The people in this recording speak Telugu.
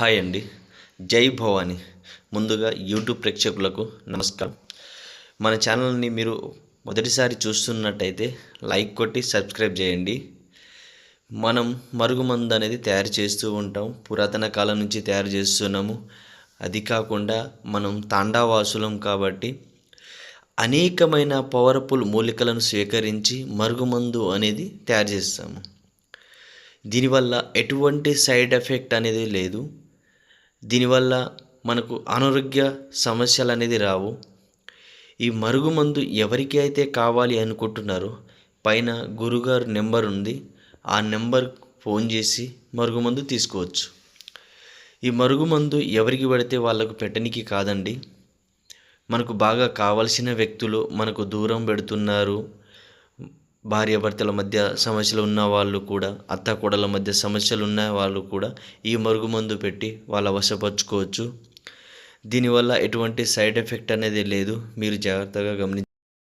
హాయ్ అండి. జై భవాని. ముందుగా యూట్యూబ్ ప్రేక్షకులకు నమస్కారం. మన ఛానల్ని మీరు మొదటిసారి చూస్తున్నట్టయితే లైక్ కొట్టి సబ్స్క్రైబ్ చేయండి. మనం మరుగుమందు అనేది తయారు చేస్తూ ఉంటాం. పురాతన కాలం నుంచి తయారు చేస్తున్నాము. అది కాకుండా మనం తాండావాసులం కాబట్టి అనేకమైన పవర్ఫుల్ మూలికలను స్వీకరించి మరుగుమందు అనేది తయారు చేస్తాము. దీనివల్ల ఎటువంటి సైడ్ ఎఫెక్ట్ అనేది లేదు. దీనివల్ల మనకు అనారోగ్య సమస్యలు అనేది రావు. ఈ మరుగుమందు ఎవరికి అయితే కావాలి అనుకుంటున్నారో పైన గురుగారు నెంబర్ ఉంది. ఆ నెంబర్ ఫోన్ చేసి మరుగుమందు తీసుకోవచ్చు. ఈ మరుగుమందు ఎవరికి పడితే వాళ్ళకు పెట్టనికి కాదండి. మనకు బాగా కావలసిన వ్యక్తులు మనకు దూరం పెడుతున్నారు. భార్యాభర్తల మధ్య సమస్యలు ఉన్న వాళ్ళు కూడా, అత్తాకోడళ్ళ మధ్య సమస్యలు ఉన్న వాళ్ళు కూడా ఈ మరుగుమందు పెట్టి వాళ్ళ వశపరుచుకోవచ్చు. దీనివల్ల ఎటువంటి సైడ్ ఎఫెక్ట్ అనేది లేదు. మీరు జాగ్రత్తగా